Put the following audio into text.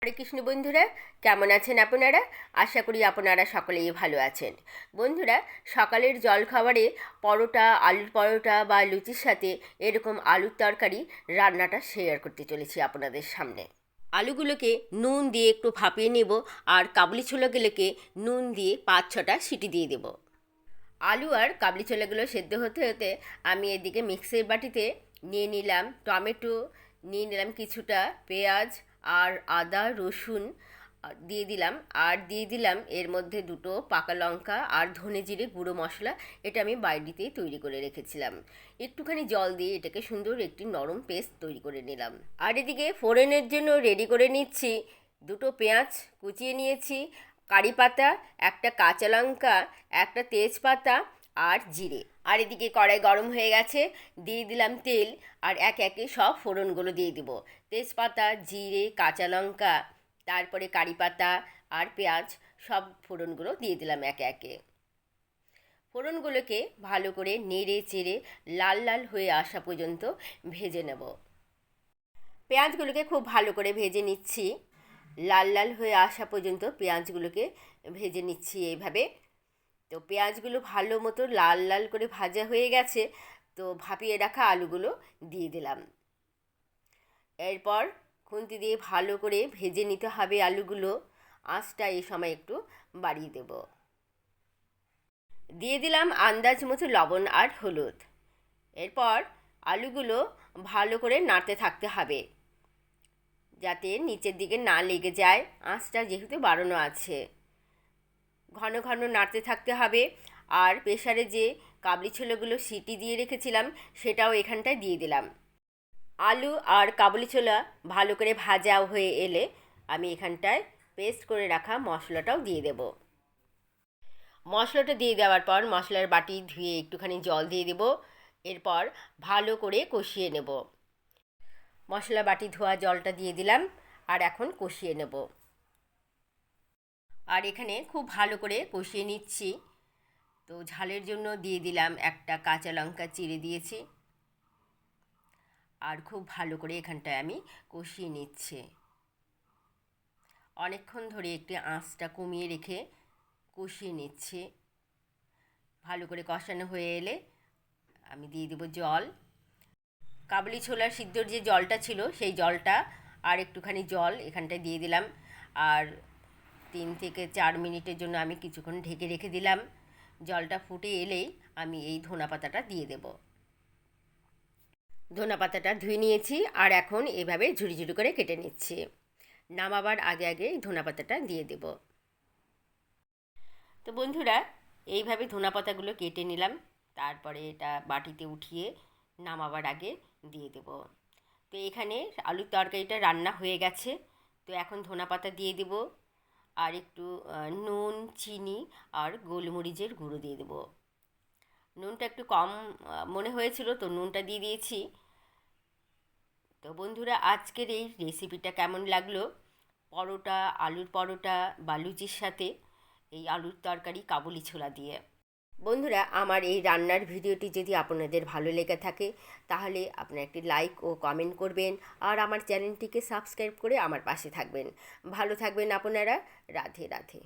হরে কৃষ্ণ বন্ধুরা, কেমন আছেন আপনারা? আশা করি আপনারা সকলেই ভালো আছেন। বন্ধুরা, সকালের জলখাবারে পরোটা, আলুর পরোটা বা লুচির সাথে এরকম আলুর তরকারি রান্নাটা শেয়ার করতে চলেছি আপনাদের সামনে। আলুগুলোকে নুন দিয়ে একটু ভাপিয়ে নেব আর কাবুলি ছোলাগুলোকে নুন দিয়ে 5-6টা সিটি দিয়ে দেব। আলু আর কাবলি ছোলাগুলো সেদ্ধ হতে হতে আমি এদিকে মিক্সির বাটিতে নিয়ে নিলাম টমেটো, নিয়ে নিলাম কিছুটা পেঁয়াজ আর আদা রসুন দিয়ে দিলাম, আর দিয়ে দিলাম এর মধ্যে 2টো পাকা লঙ্কা আর ধনে জিরে গুঁড়ো মশলা। এটা আমি বাড়িতেই তৈরি করে রেখেছিলাম। একটুখানি জল দিয়ে এটাকে সুন্দর একটি নরম পেস্ট তৈরি করে নিলাম। আর এদিকে ফোড়নের জন্য রেডি করে নিচ্ছি 2টো পেঁয়াজ কুচিয়ে নিয়েছি, কারি পাতা, একটা কাঁচা লঙ্কা, একটা তেজপাতা আর জিরে। আর এদিকে কড়াই গরম হয়ে গেছে, দিয়ে দিলাম তেল আর একে একে সব ফোড়নগুলো দিয়ে দিব। তেজপাতা, জিরে, কাঁচা লঙ্কা, তারপরে কারি পাতা আর পেঁয়াজ, সব ফোড়নগুলো দিয়ে দিলাম একে একে। ফোড়নগুলোকে ভালো করে নেড়ে চেড়ে লাল লাল হয়ে আসা পর্যন্ত ভেজে নেব। পেঁয়াজগুলোকে খুব ভালো করে ভেজে নিচ্ছি, লাল লাল হয়ে আসা পর্যন্ত পেঁয়াজগুলোকে ভেজে নিচ্ছি এইভাবে। তো পেঁয়াজগুলো ভালো মতো লাল লাল করে ভাজা হয়ে গেছে, তো ভাপিয়ে রাখা আলুগুলো দিয়ে দিলাম। এরপর খুন্তি দিয়ে ভালো করে ভেজে নিতে হবে আলুগুলো। আঁচটা এই সময় একটু বাড়িয়ে দেব। দিয়ে দিলাম আন্দাজ মতো লবণ আর হলুদ। এরপর আলুগুলো ভালো করে নাড়তে থাকতে হবে যাতে নিচের দিকে না লেগে যায়। আঁচটা যেহেতু বাড়ানো আছে, ঘন ঘন নাড়তে থাকতে হবে। আর প্রেসারে যে কাবলি ছোলাগুলো সিটি দিয়ে রেখেছিলাম সেটাও এখানটায় দিয়ে দিলাম। আলু আর কাবলি ছোলা ভালো করে ভাজা হয়ে এলে আমি এখানটায় পেস্ট করে রাখা মশলাটাও দিয়ে দেব। মশলাটা দিয়ে দেওয়ার পর মশলার বাটি ধুয়ে একটুখানি জল দিয়ে দেব। এরপর ভালো করে কষিয়ে নেব। মশলা বাটি ধোয়া জলটা দিয়ে দিলাম আর এখন কষিয়ে নেব। আর এখানে খুব ভালো করে কষিয়ে নিচ্ছি। তো ঝালের জন্য দিয়ে দিলাম একটা কাঁচা লঙ্কা চিড়ে দিয়েছি, আর খুব ভালো করে এখানটায় আমি কষিয়ে নিচ্ছি। অনেকক্ষণ ধরে একটি আঁচটা কমিয়ে রেখে কষিয়ে নিচ্ছি। ভালো করে কষানো হয়ে এলে আমি দিয়ে দেবো জল। কাবলি ছোলার সিদ্ধর যে জলটা ছিল সেই জলটা আর একটুখানি জল এখানটায় দিয়ে দিলাম। আর 3 থেকে 4 মিনিটের জন্য আমি কিছুক্ষণ ঢেকে রেখে দিলাম। জলটা ফুটে এলেই আমি এই ধনেপাতাটা দিয়ে দেব। ধনেপাতাটা ধুয়ে নিয়েছি আর এখন এভাবে ঝুড়ি ঝুড়ি করে কেটে নিচ্ছি। নামাবার আগে আগে ধনেপাতাটা দিয়ে দেব। তো বন্ধুরা, এইভাবে ধনেপাতাগুলো কেটে নিলাম, তারপরে এটা বাটিতে উঠিয়ে নামাবার আগে দিয়ে দেব। তো এখানে আলুর তরকারিটা রান্না হয়ে গেছে। তো এখন ধনেপাতা দিয়ে দেব আর একটু নুন, চিনি আর গোলমরিচের গুঁড়ো দিয়ে দেব। নুনটা একটু কম মনে হয়েছিল, তো নুনটা দিয়ে দিয়েছি। তো বন্ধুরা, আজকের এই রেসিপিটা কেমন লাগলো? পরোটা, আলুর পরোটা বা লুচির সাথে এই আলুর তরকারি কাবুলি ছোলা দিয়ে। বন্ধুরা, আমার এই রান্নার ভিডিওটি যদি আপনাদের ভালো লেগে থাকে তাহলে আপনারা একটি লাইক ও কমেন্ট করবেন আর আমার চ্যানেলটিকে সাবস্ক্রাইব করে আমার পাশে থাকবেন। ভালো থাকবেন আপনারা। রাধে রাধে।